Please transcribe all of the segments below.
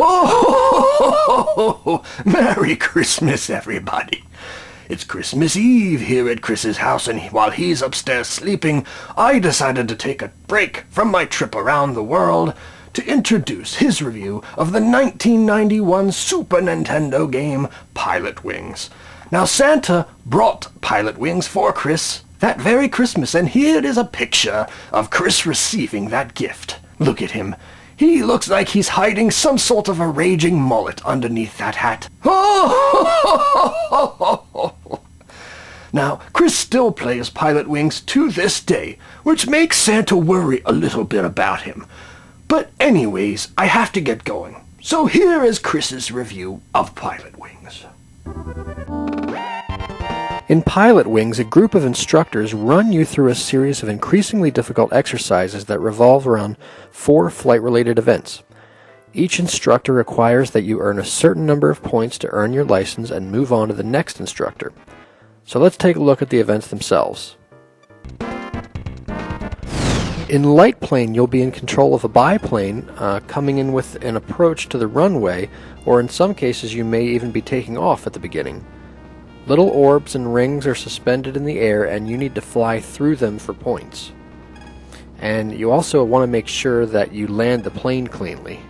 Oh, Merry Christmas, everybody. It's Christmas Eve here at Chris's house, and while he's upstairs sleeping, I decided to take a break from my trip around the world to introduce his review of the 1991 Super Nintendo game Pilotwings. Now, Santa brought Pilotwings for Chris that very Christmas, and here is a picture of Chris receiving that gift. Look at him. He looks like he's hiding some sort of a raging mullet underneath that hat. Now, Chris still plays Pilotwings to this day, which makes Santa worry a little bit about him. But anyways, I have to get going. So here is Chris's review of Pilotwings. In Pilotwings, a group of instructors run you through a series of increasingly difficult exercises that revolve around 4 flight-related events. Each instructor requires that you earn a certain number of points to earn your license and move on to the next instructor. So let's take a look at the events themselves. In Light Plane, you'll be in control of a biplane coming in with an approach to the runway, or in some cases you may even be taking off at the beginning. Little orbs and rings are suspended in the air, and you need to fly through them for points. And you also want to make sure that you land the plane cleanly.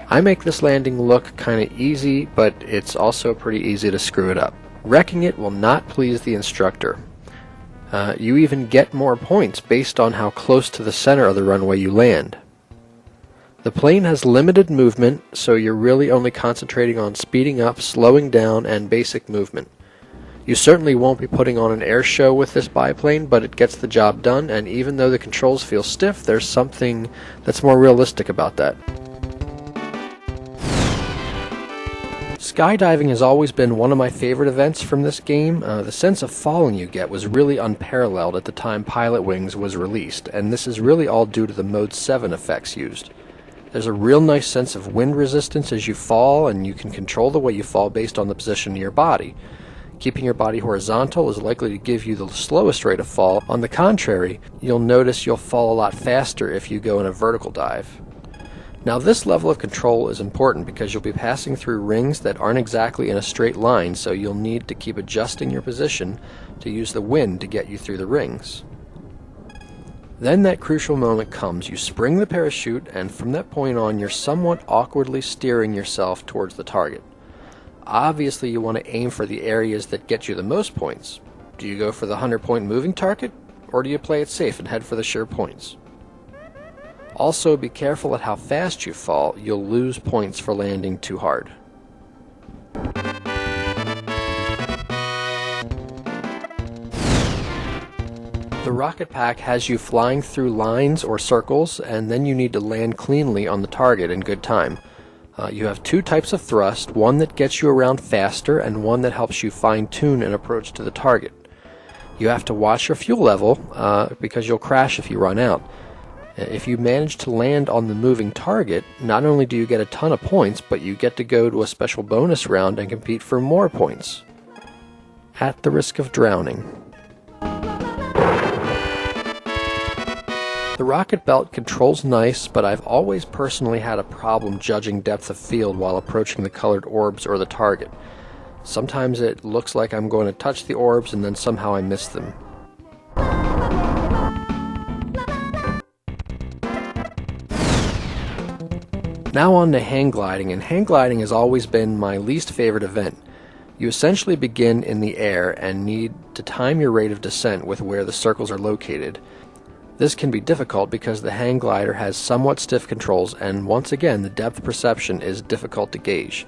I make this landing look kinda easy, but it's also pretty easy to screw it up. Wrecking it will not please the instructor. You even get more points based on how close to the center of the runway you land. The plane has limited movement, so you're really only concentrating on speeding up, slowing down, and basic movement. You certainly won't be putting on an air show with this biplane, but it gets the job done, and even though the controls feel stiff, there's something that's more realistic about that. Skydiving has always been one of my favorite events from this game. The sense of falling you get was really unparalleled at the time Pilotwings was released, and this is really all due to the Mode 7 effects used. There's a real nice sense of wind resistance as you fall, and you can control the way you fall based on the position of your body. Keeping your body horizontal is likely to give you the slowest rate of fall. On the contrary, you'll notice you'll fall a lot faster if you go in a vertical dive. Now, this level of control is important because you'll be passing through rings that aren't exactly in a straight line, so you'll need to keep adjusting your position to use the wind to get you through the rings. Then that crucial moment comes. You spring the parachute, and from that point on, you're somewhat awkwardly steering yourself towards the target. Obviously, you want to aim for the areas that get you the most points. Do you go for the 100-point moving target, or do you play it safe and head for the sure points? Also, be careful at how fast you fall. You'll lose points for landing too hard. The rocket pack has you flying through lines or circles, and then you need to land cleanly on the target in good time. You have 2 types of thrust, one that gets you around faster and one that helps you fine-tune an approach to the target. You have to watch your fuel level because you'll crash if you run out. If you manage to land on the moving target, not only do you get a ton of points, but you get to go to a special bonus round and compete for more points, at the risk of drowning. The rocket belt controls nice, but I've always personally had a problem judging depth of field while approaching the colored orbs or the target. Sometimes it looks like I'm going to touch the orbs and then somehow I miss them. Now on to hang gliding, and hang gliding has always been my least favorite event. You essentially begin in the air and need to time your rate of descent with where the circles are located. This can be difficult because the hang glider has somewhat stiff controls, and once again the depth perception is difficult to gauge.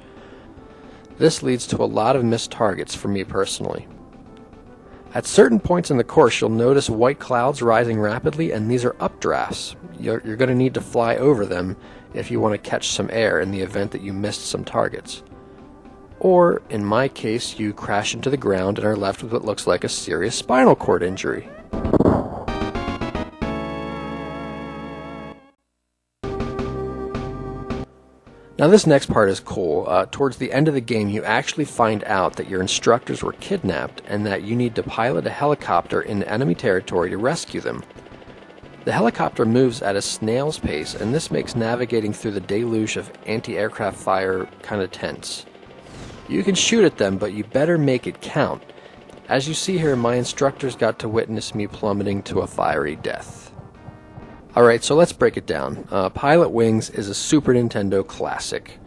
This leads to a lot of missed targets for me personally. At certain points in the course you'll notice white clouds rising rapidly, and these are updrafts. You're going to need to fly over them if you want to catch some air in the event that you missed some targets. Or, in my case, you crash into the ground and are left with what looks like a serious spinal cord injury. Now this next part is cool. Towards the end of the game you actually find out that your instructors were kidnapped and that you need to pilot a helicopter in enemy territory to rescue them. The helicopter moves at a snail's pace, and this makes navigating through the deluge of anti-aircraft fire kinda tense. You can shoot at them, but you better make it count. As you see here, my instructors got to witness me plummeting to a fiery death. Alright, so let's break it down. Pilotwings is a Super Nintendo classic.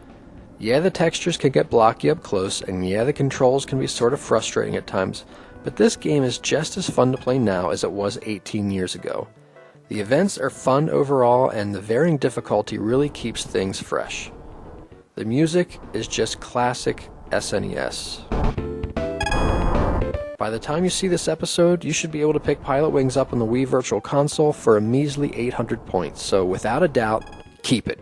Yeah, the textures can get blocky up close, and yeah, the controls can be sort of frustrating at times, but this game is just as fun to play now as it was 18 years ago. The events are fun overall, and the varying difficulty really keeps things fresh. The music is just classic SNES. By the time you see this episode, you should be able to pick Pilotwings up on the Wii Virtual Console for a measly 800 points, so without a doubt, keep it.